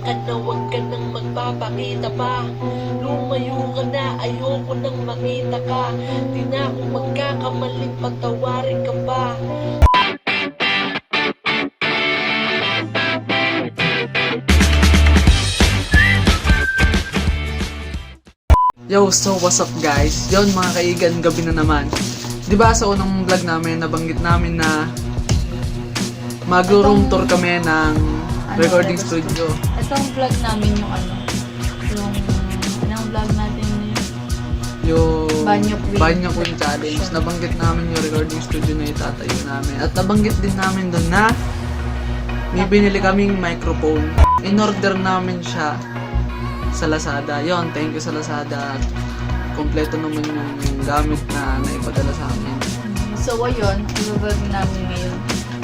ka na, huwag ka nang magpapakita pa. Lumayo ka na, ayoko nang makita ka. Di na ako magkakamaling, patawarin ka pa. Yo, so what's up guys? Yon mga kaigan, gabi na naman. 'Di ba sa unang vlog namin nabanggit namin na magro-room tour kami ng recording studio. Itong vlog namin yung anong vlog natin Yung Banyo Queen Challenge. Nabanggit namin yung recording studio na itatayo namin. At nabanggit din namin doon na may binili kaming microphone. In-order namin siya sa Lazada. Yon, thank you sa Lazada. Kompleto naman yung gamit na naipadala sa amin. So ayun, yung vlog namin ngayon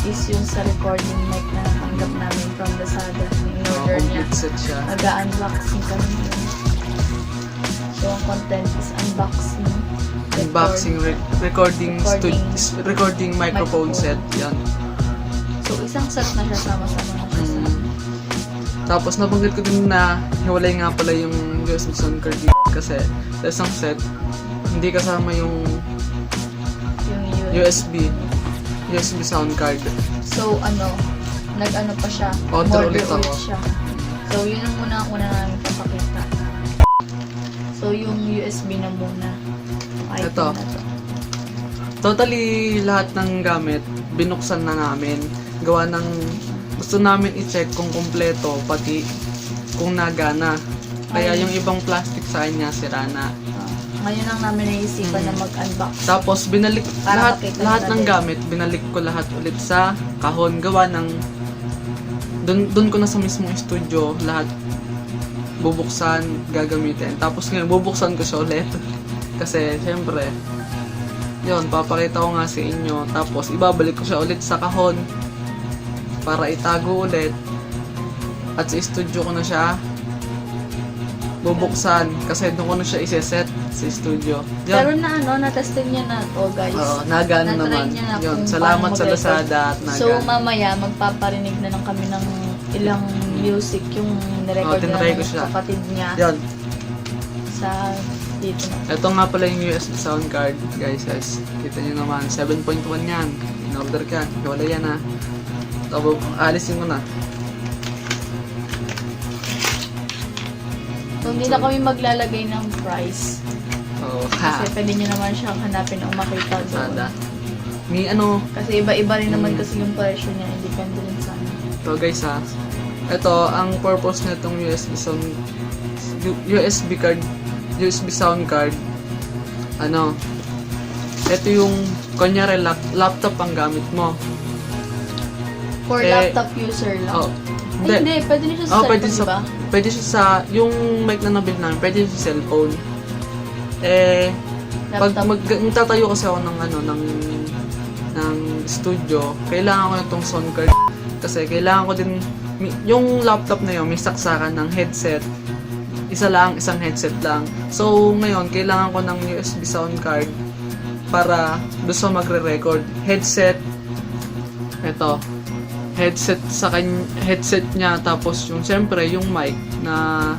is yung sa recording mic na natanggap namin from Lazada. In-order niya. Complete set siya. Nag-unboxing kami ngayon. So ang content is unboxing. Unboxing, recording microphone set. Yan. So isang set na siya, sama-sama na siya sa Tapos nabanggit ko din na hiwalay nga pala yung USB sound card dito kasi sa isang set hindi kasama yung USB sound card. So nag-ano pa siya, Order order ulit ako. siya. So yun ang una namin papakita. So yung USB na muna. Yung item Ito. na to. Totally lahat ng gamit binuksan na namin. Gawa ng gusto namin i-check kung kumpleto pati kung nagana. Kaya yung ibang plastic sa kanya sira na. Ngayon lang namin naisipan na mag-unbox. Tapos binalik Para lahat makita ng natin. gamit, binalik ko lahat ulit sa kahon gawa ng doon ko na sa mismong studio lahat bubuksan, gagamitin. Tapos ngayon bubuksan ko siya ulit. Kasi syempre yun, papakita ko nga sa inyo. Tapos ibabalik ko siya ulit sa kahon para itago ulit. At sa studio ko na siya bubuksan kasi doon ko na siya iseset sa studio. Pero na-tested niya na to, guys. Oo, nagano Na-try naman. niya na Yun, kung salamat paano sa mag-record. Lazada at nagano. So mamaya magpaparinig na lang kami ng ilang music yung nirecord na tinry ko ng siya. kapatid niya Yan. sa dito na. Ito nga pala yung USB sound card, guys. Kita nyo naman, 7.1 yan. In-order ka. Wala yan ha. Tapos, alisin mo na. So hindi na kami maglalagay ng price. Oh, ha. Kasi pwede nyo naman siyang hanapin o makita doon. Lazada. May ano, Kasi iba-iba rin naman kasi yung presyo niya. Depende rin sa ano. ito guys ha. Ito, ang purpose na itong USB sound card. Ito yung, kunyari, laptop ang gamit mo. For laptop user lang. Oh, Hindi, pwede na siya sa pwede cellphone, diba? Pwede siya sa, yung mic na nabil namin, pwede siya sa cellphone. Pag magtatayo kasi ako ng studio, kailangan ko itong sound card. Kasi kailangan ko din, yung laptop na yun, may saksakan ng headset. Isang headset lang. So, ngayon, kailangan ko ng USB sound card para doon sa magre-record. Headset, ito, headset niya, tapos yung siyempre yung mic na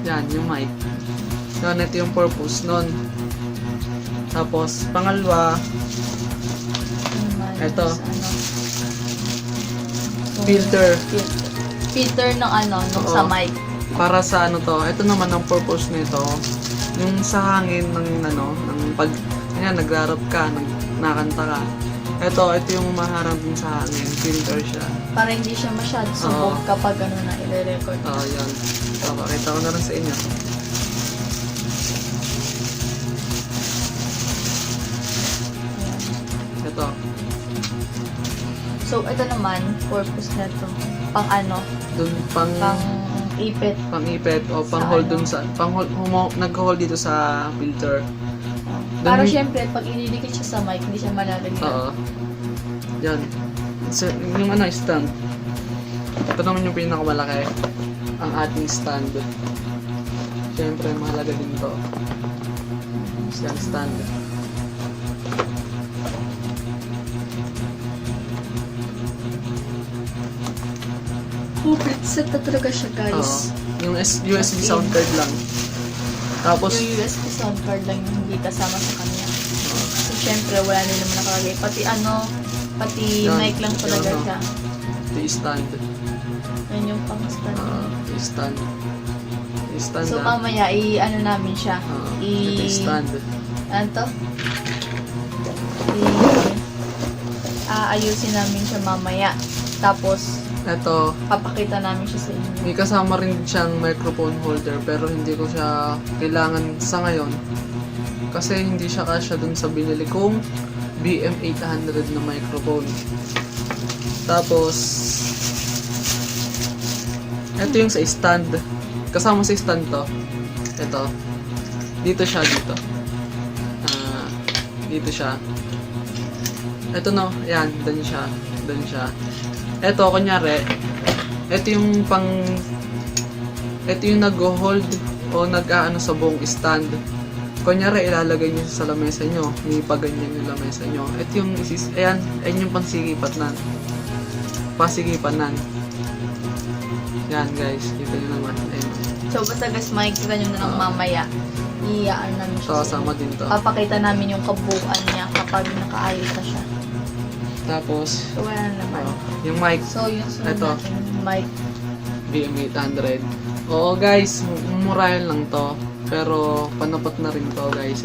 yan yung mic. Yan, ito yung purpose nun. Tapos pangalawa, ito, filter ng nung sa mic. para sa ito naman ang purpose nito, yung sa hangin ng pag nagrarap ka, nakanta ka. Ito yung maharap din sa hangin, filter siya. Para hindi siya masyado subog kapag na i-record. Yan. So, pakita ko na rin sa inyo. Ito. So, ito naman, purpose na to. Dun Pang ipit. pang-ipit o pang-hold dun sa, nag-hold dito sa filter. Para syempre, pag inidikit siya sa mic, hindi siya malalagyan. Yan. So, yung stand. Ito naman yung pinakamalaki. Ang ating stand. Siyempre, mahalaga din to. Yan, stand. complete set na talaga siya, guys. Yung USB sound card lang. Tapos, Yung USB sound card lang yung hindi kasama sa kanya. So, syempre, wala na naman nakalagay. Pati Yan, mic lang talaga yan, siya. the stand. Yan yung pang-stand. The stand. The stand So, na. mamaya, ano namin siya. The stand. Ano to? Ayusin namin siya mamaya. Tapos, Ito, papakita namin siya sa inyo. may kasama rin siyang microphone holder pero hindi ko siya kailangan sa ngayon. Kasi hindi siya kasya dun sa binili kong BM800 na microphone. Tapos, ito yung sa stand. Kasama sa stand to. Ito. Dito siya, dito. Dito siya. Ito no, yan, dun siya. Dun siya. Ito, kunyari, ito yung nag-hold o nag-aano sa buong stand. Kunyari, ilalagay nyo sa lamesa nyo. May paganyan yung lamesa nyo. Ito yung, ayan yung pansigipan Pasigipan. Yan guys, kita nyo naman. Ayan. So, basta guys, makikita nyo na lang mamaya. Iyaan namin siya. So, kasama din to. Papakita namin yung kabuuan niya kapag nakaayos na siya. Tapos, So, wala na naman. yung mic, So, yung sunod Ito. natin, mic. BM800. Oo guys, murahin lang to. Pero panapat na rin to guys.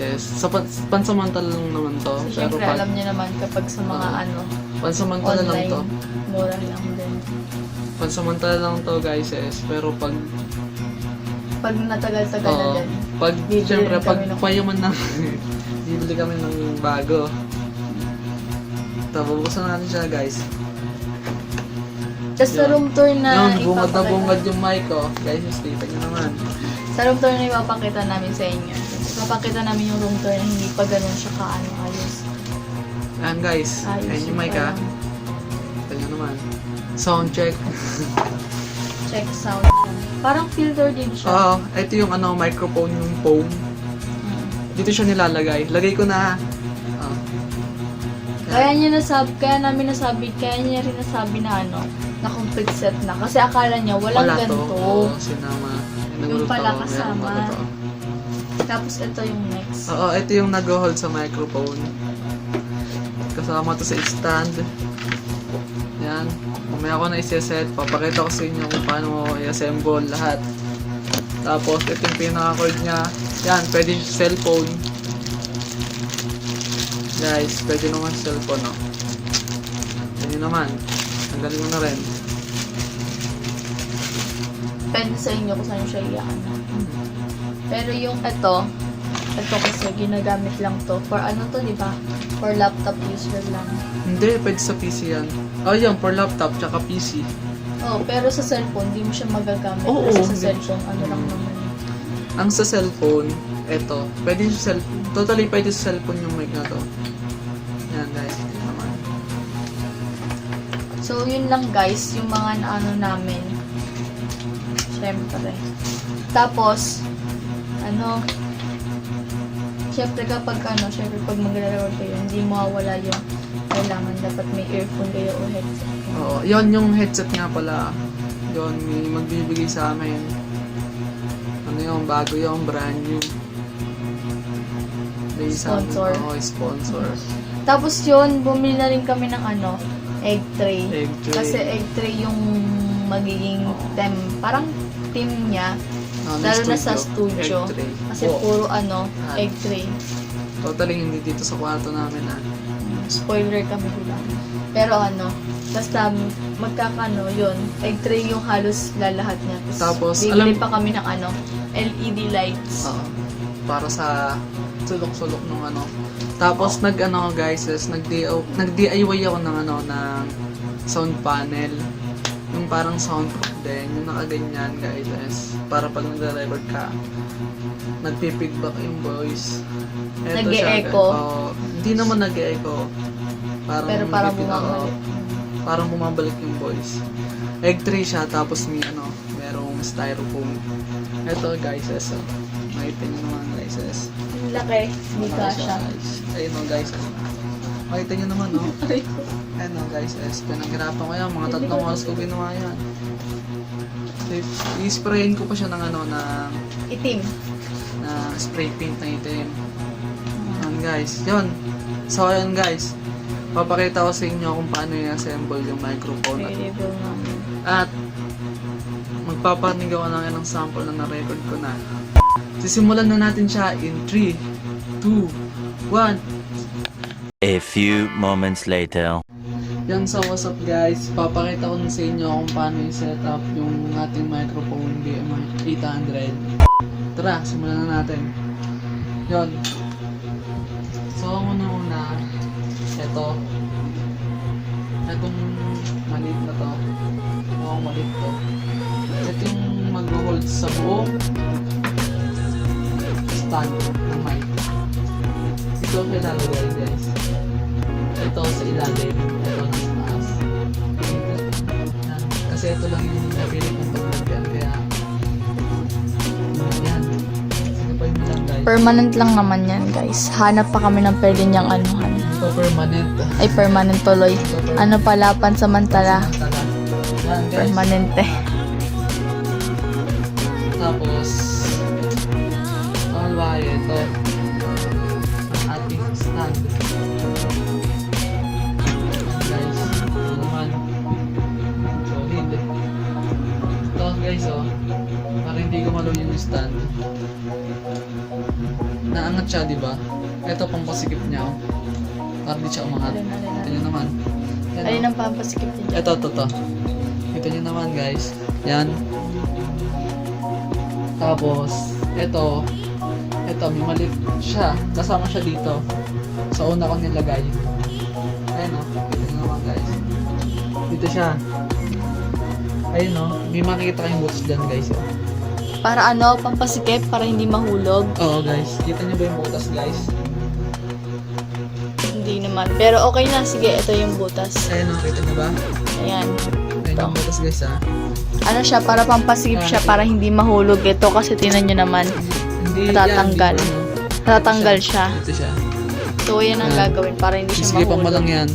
Pansamantala lang naman to. So, Pero syempre, alam niyo naman kapag sa mga pansamantala lang online, to. mura lang din. Pansamantala lang to guys. Pero pag Pag natagal-tagal na din. pag Bibili syempre rin pag kami ng- payaman na bibili kami ng bago. Tapos bubuksan natin siya guys. Just sa room tour na Yun, bungad na ipapakita. bungad yung mic ko. Guys, kita nyo naman. Sa room tour na ipapakita namin sa inyo. Ipapakita namin yung room tour na hindi pa ganun siya ayos. Ayan guys, Ayos ayan yung mic pa ha. lang. Kita nyo naman. Sound check. Check sound. Parang filter din siya. Oo, ito yung microphone yung foam. Mm. Dito siya nilalagay. Lagay ko na. Kaya niya rin nasabi na na complete set na. Kasi akala niya walang Wala ganito. to. Oo, sinama. Yung pala Meron kasama. pala to. Tapos ito yung next. Oo, ito yung nag-hold sa microphone. Kasama to sa stand. Yan. Mamaya ko na isa-set. Papakita ko sa inyo kung paano mo i-assemble lahat. Tapos, ito yung pinaka-cord niya. Yan, pwede yung cellphone. Guys, pwede naman sa cellphone, no? Yan yun naman. Tanggalin mo na rin. Depende sa inyo kung saan siya iyakan. Pero yung ito kasi ginagamit lang to. For ano to, di ba? For laptop user lang. Hindi, pwede sa PC yan. Oh, yan, for laptop, tsaka PC. Oh, pero sa cellphone, di mo siya magagamit. Oo, Kasi sa hindi. cellphone, ano lang naman. Ang sa cellphone, eto, pwede sa cellphone, totally pwede sa cellphone yung mic na to. Yan guys, ito naman. So, yun lang guys, yung mga namin. Siyempre. Tapos, siyempre kapag pag magre-record kayo, hindi mawawala yung kailangan dapat may earphone kayo o headset. Oo, yon yung headset nga pala. Yon, may magbibigay sa amin. Ano yung bago yung brand new. May Sponsor. Sponsor. Tapos yun, bumili na rin kami ng egg tray. Egg tray. Kasi egg tray yung magiging parang team niya. Lalo na sa studio. Egg tray. Kasi Oo. puro egg tray. Totally hindi dito sa kwarto namin Spoiler kami bilang. Pero basta yun, egg tray yung halos lalahat niya. Tapos, bibili pa kami ng LED lights. Oo. Para sa sulok-sulok nung Tapos guys, nag-DIY ako ng ng sound panel. Yung parang soundproof din, yung nakaganyan guys. Para pag nagre-record ka, nagpipigback yung voice. Eto siya, Nag-e-echo? Hindi naman nag-e-echo. Pero parang bumabalik. Parang bumabalik yung voice. Egg tray siya, tapos may merong styrofoam. Eto guys, makita nyo naman guys. Ang laki, hindi ka siya. Ayun guys. Makita nyo naman Ayun guys, pinaghirapan ko yan. Mga 3 oras ko ginawa yan. I-sprayin ko pa siya ng ano, Itim. na spray paint na itim. Yan guys, yun. So yun guys, papakita ko sa inyo kung paano i-assemble yung microphone. Variable namin. At magpaparinig ako ng ilang sample na na-record ko na. Sisimulan na natin siya in 3, 2, 1. A few moments later. Yan, so what's up guys, papakita ko na sa inyo kung paano i-set up yung ating microphone BMI 800. Tara, simulan na natin. Yon. So una, etong maliit na to. Maliit to. Ito yung mag-hold sa buong stand ng mic. Ito ang ilalagay guys. Ito sa ilalim, ito nasa taas. Yan. Kasi ito lang yung napili kong paglagyan, kaya yan. Sinipay mo lang guys. Permanent lang naman yan, guys. Hanap pa kami ng pwede niyang anuhan. Ito permanent. Ay, permanent tuloy. Ano pala, pansamantala. Samantala. Yan guys. Permanente. Tapos, alwaye ito. Ang ating stand. Guys, ito naman. Solid. Ito guys, oh. Para hindi gumalaw yung stand. Naangat siya, di ba? Ito pang pasikip niya, oh. Para di siya umangat. Ito nyo naman. Yan, Alin oh. ang pampaskip niya dyan? Ito. Ito nyo naman guys. Yan. Tapos, ito may maliit siya. Kasama siya dito. Sa una ko nilagay. Ayun o. Ito nyo naman guys. Dito siya. Ayun o. May makikita kayong butas dyan guys. Oh. Para ano, pampasikip, para hindi mahulog. Oo guys. Kita nyo ba yung butas guys? Hindi naman. Pero okay na, sige, ito yung butas. Ayun o. Kita nyo ba? Ayan. Ayun yung butas guys ha. Ano siya, para pampasikip siya, para hindi mahulog. Ito kasi tinan nyo naman, Hindi Natatanggal. yan, hindi natatanggal siya. Dito siya. So, yan ang Ayan. gagawin, para hindi siya Isigipan mo mahulog. lang yan.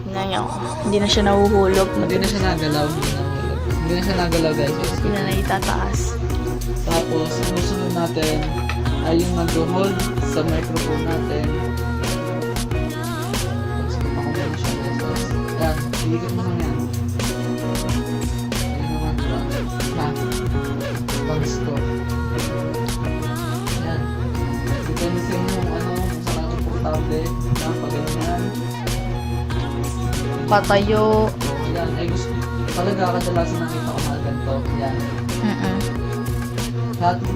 Tingnan nyo, hindi na siya nahuhulog. Hindi na siya nagalaw. Hindi na siya nagalaw guys. Hindi na naitataas. Tapos, ang susunod natin ay yung nag-hold sa microphone natin. Tapos, pakunin siya guys. Yan, iikot mo lang yan. Ayun naman diba? Ha? Pang-score. Yan. Depende sa inyo kung ano, kung saan ako komportable. Yan, pag-ganyan. Patayo. Yan, ay gusto. Talaga kadalasan nakita ko mga ganito. Yan.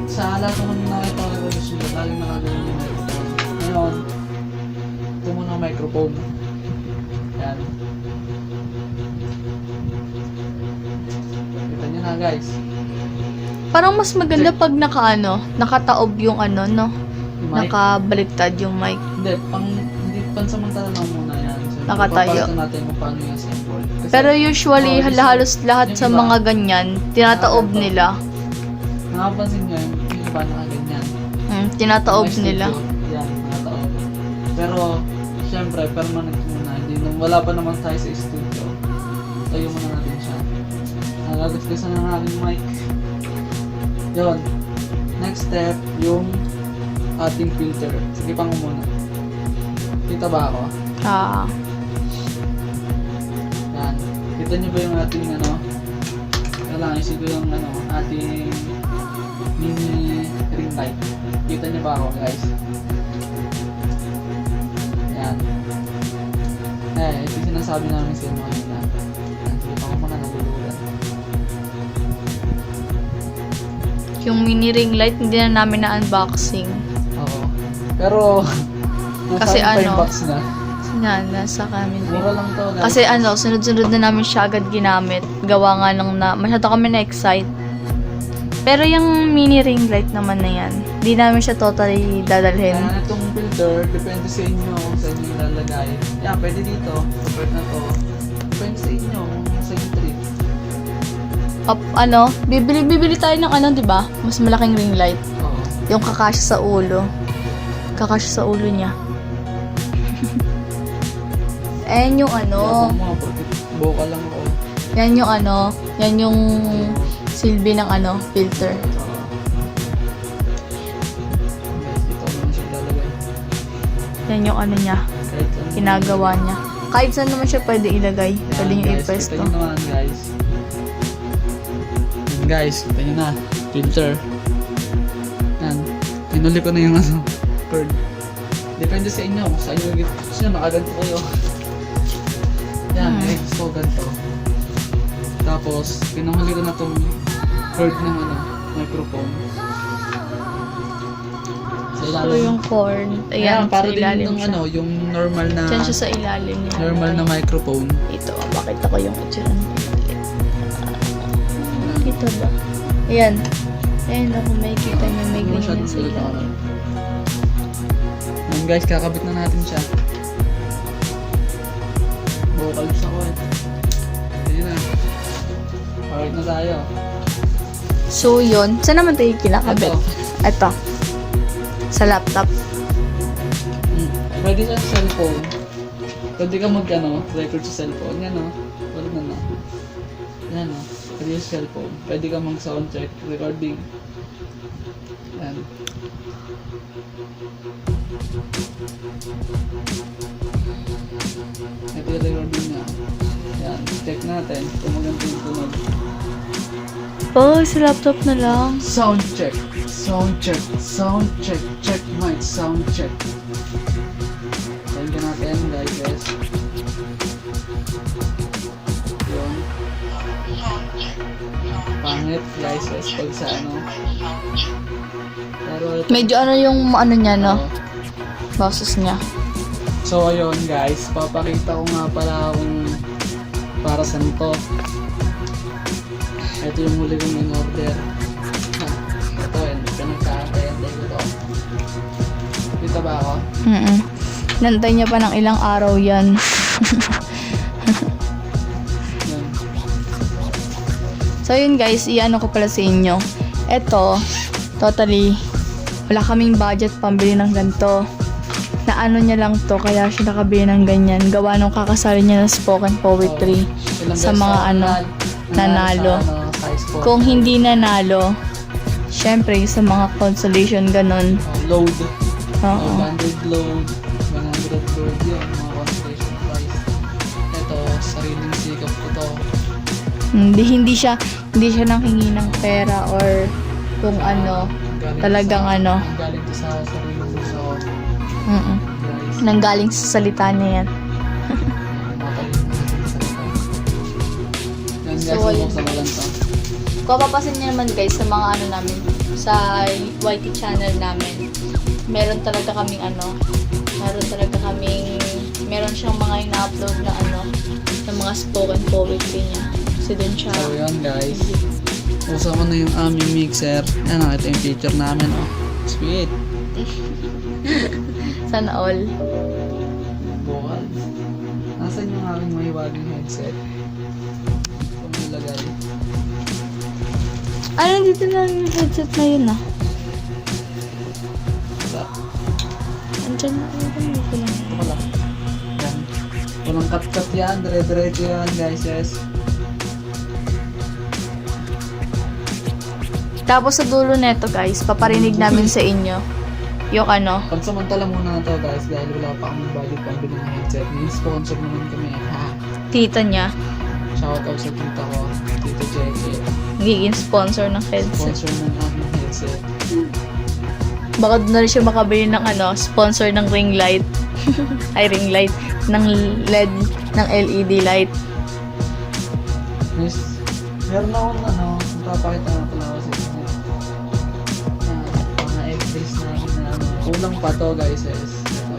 Sa lahat naman nakita ko ng susunod, laging nakagawin yung microphone. Ngayon, ito muna ang microphone. Yan. Kita nyo na guys. Parang mas maganda pag nakataob yung ano, no? Yung mic. Nakabaliktad yung mic. Hindi pansamantala lang muna yan. So, Nakatayo. papalitan natin kung paano yung assemble. Kasi, Pero usually, halos lahat sa Yung iba, mga ganyan, tinataob ganito. nila. nakapansin nyo yung iba nakaganyan. Tinataob May studio, nila. Yan, nakataob. Pero, syempre, permanent muna. Wala pa naman tayo sa studio. Tayo muna natin siya. Nagagasgasan na ng aking mic. Yun. Next step, yung ating filter. Sige pang muna. Kita ba ako? Yan. Kita nyo ba yung ating kailangan isip ko yung ating mini ring light. Kita nyo ba ako guys? Yan. Ito yung sinasabi namin sa inyo kanina. Yan, sige pa ko muna nabulugan. Yung mini ring light, hindi na namin na-unboxing. Oo. Pero, Kasi nasa ano, box na. Nasa kami. Mura lang to guys. Kasi sunod-sunod na namin siya agad ginamit. Gawa nga lang na, masyado kami na-excite. Pero yung mini ring light naman na yan, di namin siya totally dadalhin. Kaya itong filter, depende sa inyo kung saan nyo ilalagay. Yan, pwede dito. Support na to. Depende sa inyo kung sa inyo trip. Bibili tayo ng di ba? Mas malaking ring light. Oo. Yung kakasya sa ulo. Kakasya sa ulo niya. And yung Kaya kung mga buka lang ako. Yan yung ano, yan yung silbi ng ano, filter. Dito mo na siya lalagay. Yan yung ano niya, Kahit ano. ginagawa niya. Kahit saan naman siya pwede ilagay. Pwede nyo Guys, i-press kita to. nyo naman guys. Yan guys, kita nyo na. Filter. Yan. Pinuli ko na yung ano, cord. Depende sa inyo kung saan yung gusto nyo, nakaganto kayo. Yan, may gusto ko ganito. Tapos, pinahuli ko na tong cord ng ano, microphone. Sa So ilalim. yung cord, ayan, para sa din ilalim yung siya. ano, yung normal na Diyan siya sa ilalim niya. normal na microphone. Ito, makita ko yung itsura. Ito ba? Ayan. Ayan ako, makikita niyo may ganyan Masyadong sa sulit ako. ilalim. Yan guys, kakabit na natin siya. Vocals ako eh. Ayun na. Alright na tayo. So yun, saan naman tayo kinakabit? Ito. Ito. Sa laptop. Pwede siya sa cellphone. Pwede ka record sa cellphone. Yan o. Wala na na. Yan o. Pwede sa cellphone. Pwede ka mag-sound check, recording. Yan. Ito yung recording niya. Yan. Check natin kung maganda yung tunog. Oh, sa laptop na lang. Sound check. Sound check. Sound check. Check mic. Sound check. Yan ka natin guys. Yun. Pangit guys pag sa ano. Pero ito. Medyo ano yung ano niya, no? Oo. Boses niya. So ayun guys, papakita ko nga pala kung para saan to. Ito yung huli kong in order. Ha, ito yun, pinagkakantay ko to. Kita ba ako? Nantay niya pa ng ilang araw yan. Yan. So yun guys, iano ko pala sa inyo. Ito, totally, wala kaming budget pambili ng ganito. Na ano niya lang to, kaya siya nakabili ng ganyan. Gawa nung kakasali niya ng spoken poetry. Ilang Sa beses mga ako ano, nanalo. Sa, ano, sa sport. Kung hindi nanalo, syempre sa mga consolation ganun. Load. Oo. 100 load. 100 load yun. Mga consolation prize. Ito, sariling sikap ko to. Hindi siya nanghingi ng pera or kung ano, Galing talagang sa, ano. Galing to sa sariling gusto ko. Guys. Nanggaling sa salita niya yan. Yan guys, So, ayun. bubuksan ko lang to. Kung papasin niyo naman guys sa mga ano namin, sa YT channel namin, meron talaga kaming meron siyang mga ina-upload na ng mga spoken poetry niya. Kasi dun siya. So yan guys, usa ko na yung aming mixer. Yan o, ito yung feature namin o. Sweet. Sana all. Vocals. Nasaan yung aming mahiwagang headset? Ito mo nilagay. Ano, dito na yung headset na yun ah. Wala. Andyan na yun. Ito pala. Yan. Walang cut-cut yan. Dire-diretso yan guys. Yes. Tapos sa dulo neto guys, paparinig namin sa inyo yung Pansamantala muna na to guys dahil wala pa kaming budget pambili ng headset. May sponsor naman kami. Ha? tita niya. Shoutout sa tita ko. Tita Jackie. Nagiging sponsor ng headset. Sponsor ng aming headset. Baka doon na rin siya makabili ng sponsor ng ring light. Ay, ring light. Ng LED, ng LED light. Miss, meron akong papakita na pala ako sa inyo. Mga egg-base namin na kulang pa to guys. Yes. Ito.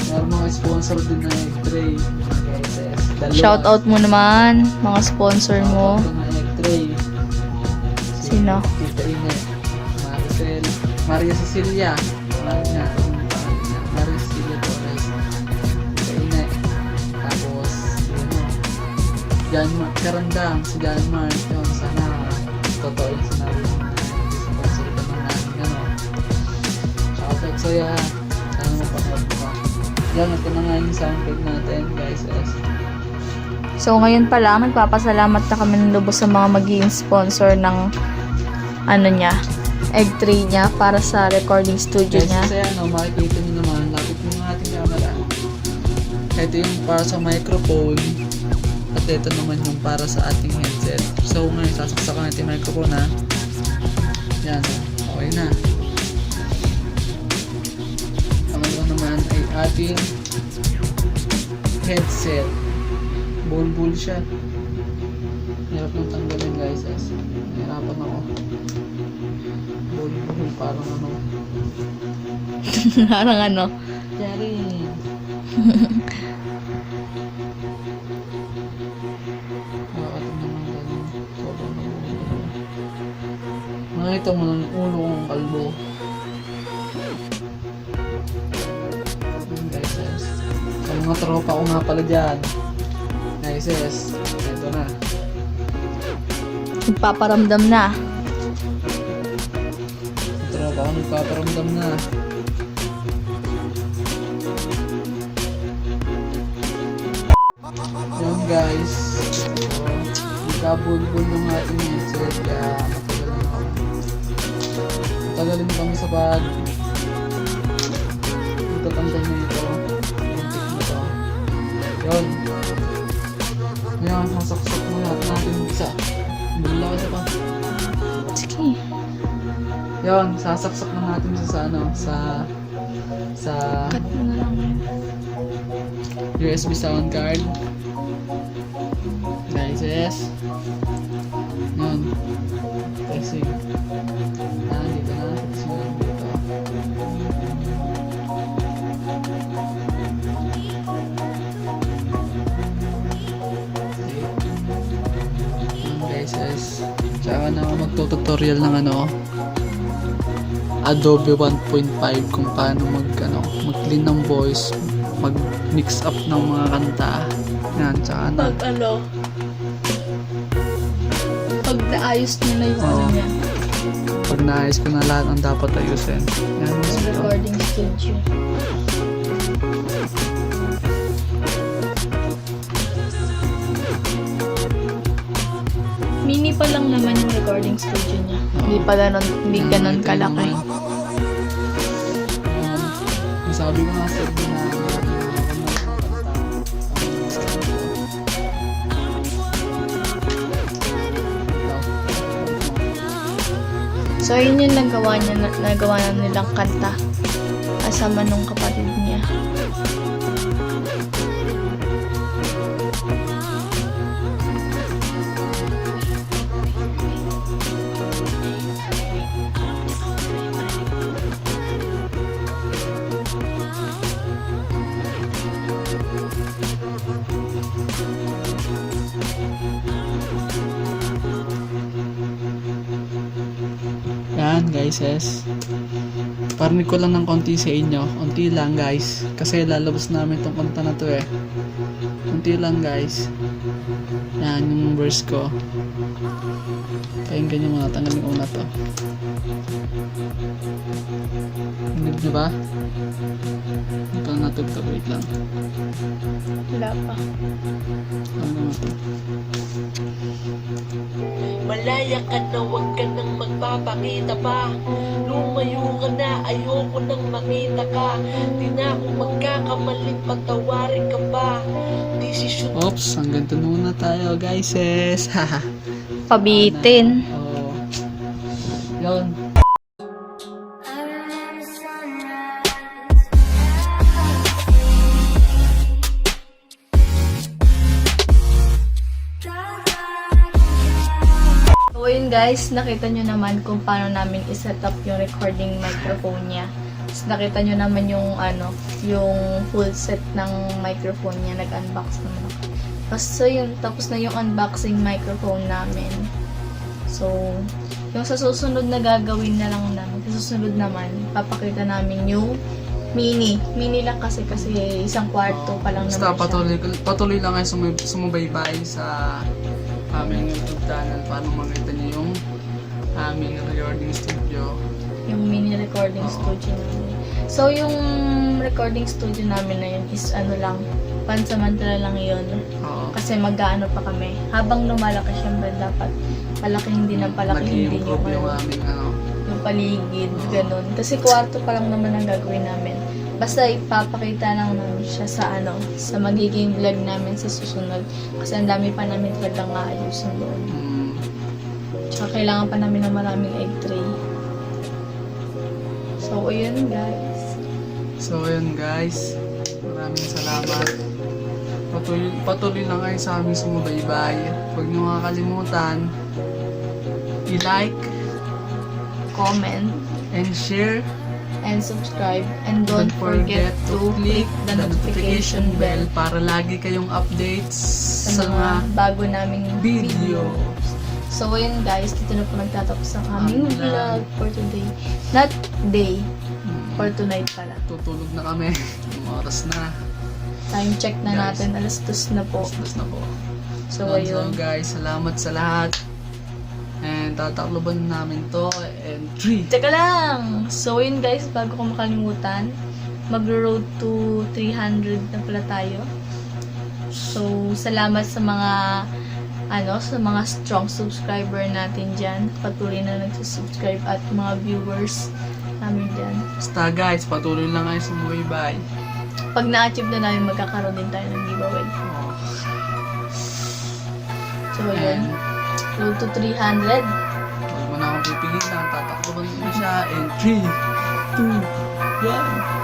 Meron mga sponsor din na egg tray. Guys, yes. Dalawa. Shout out mo naman, mga sponsor mo. Shoutout mga egg tray. Sino? Tita Ine. Maricel. Maria Cecilia. Maria Cecilia Torres. Tita Ine. Tapos, Janmar, Karandang, si Janmar, yun, sana totoo yung sinabi mo na sponsor ka naman namin, shoutout sa'yo ha, sana mapapag mo ka. Yan, ito na nga yung soundcard natin guys. Yes. So, ngayon pa lang, nagpapasalamat na kami ng lubos sa mga magiging sponsor ng ano niya, egg tray niya para sa recording studio Guys, niya. kasi makikita nyo naman, lapit mo ng ating camera. Ito yung para sa microphone. At ito naman yung para sa ating headset. So, ngayon, sasaksakan natin yung microphone ha. Yan, okay na. Ang ano naman ay ating headset. Bulbul siya. Hirap nang tanggalin guys. Nahirapan ako. Bulbul, parang ano. Parang ano. Jerry. Bakit naman ganun? Sobrang nabubulo. Nakita mo ng ulo kong kalbo. Guys, sa mga tropa ko nga pala dyan. Guys, ito na. Nagpaparamdam na. Sa tropa ko nagpaparamdam na. Yun guys. So, nagkabulbul yung ating headset kaya matagalan kami sa bag. Tatanggal na ito. Yung tip na ito. Yun. Ngayon, sasaksak mo lahat natin isa. Bula ka pa. Sige. Yun, sasaksak na natin sa ano, sa Cut mo na lang. USB sound card. Guys, yun. Pressing. Dito na. Pressing dito. Okay. Yun guys, tsaka na ako magtututorial ng ano, Adobe 1.5 kung paano mag-clean ng voice, mag-mix up ng mga kanta. Yan, tsaka na. Pag naayos niya na yung ano Oo. niya. Pag naayos ko na lahat ang dapat ayusin. Yan, Yung ito. recording studio. Mini pa lang naman yung recording studio niya. Hindi pa ganon, hindi Yan, ganon ito yung kalaki. mga- Yan. Sabi ko nga sa inyo na So, yun yung nagawa na nilang kanta. Kasama nung kapatid niya. Yan guys, parinig ko lang ng konti sa inyo. Konti lang guys. Kasi lalabas namin tong kanta na to eh. Konti lang guys. Yan yung verse ko. Pakinggan nyo muna. Tanggalin ko na to. Hindi nyo ba? Hindi pa natugtog. Wait lang. Wala pa. Ano naman to? Malaya ka na, huwag ka nang magpapakita pa. Lumayo ka na, ayoko nang makita ka. Di na ako magkakamali, patawarin ka pa. Desisyon Oops, hanggang to muna tayo guys. Haha. Pabitin. Oo. Yun. So, yun guys, nakita nyo naman kung paano namin iset up yung recording microphone niya. Tapos nakita nyo naman yung yung full set ng microphone niya. Nag-unbox naman ako. So yun, tapos na yung unboxing microphone namin. So, yung sa susunod na gagawin na lang namin, sa susunod naman, papakita namin yung mini. Mini lang kasi isang kwarto pa lang Basta naman siya. patuloy lang kayo sumubaybay sa aming YouTube channel para makita niyo yung aming recording studio. Yung mini recording Oo. studio namin. So, yung recording studio namin na yun is ano lang, pansamantala lang yun. Oo. Kasi mag-aano pa kami. Habang lumalaki, syempre dapat palaking din ang palaking din Nag-i-improve yung ano, aming yung paligid, ganun. Kasi kwarto pa lang naman ang gagawin namin. Basta ipapakita lang namin siya sa sa magiging vlog namin sa susunod. Kasi ang dami pa namin talagang aayusin doon. Tsaka kailangan pa namin ng maraming egg tray. So, ayun guys. So, ayun guys. Maraming salamat. Patuloy lang kayo sa aming sumubaybay. Huwag niyo kakalimutan i-like Comment and share. and subscribe. And don't forget to click the notification bell para lagi kayong updates sa mga bago naming video. So, ayun guys, dito na po nagtatapos ang aming Ang vlog for today. Not day, for tonight pala. Tutulog na kami. Oras na. Time check na Guys. natin, alas 2 na po. Tapos na po. So, So ayun. guys, salamat sa lahat. And tatakloban namin to. And 3. Teka lang! So, yun guys, bago ko makalimutan, mag-road to 300 na pala tayo. So, salamat sa mga sa mga strong subscriber natin dyan. Patuloy na nagsusubscribe at mga viewers namin dyan. Basta guys, patuloy lang kayo sumubaybay. Pag na-achieve na namin, magkakaroon din tayo ng giveaway. So, yun. Road to 300. Huwag mo na akong pipigilan. Tatakloban ko na siya. And 3, 2, 1.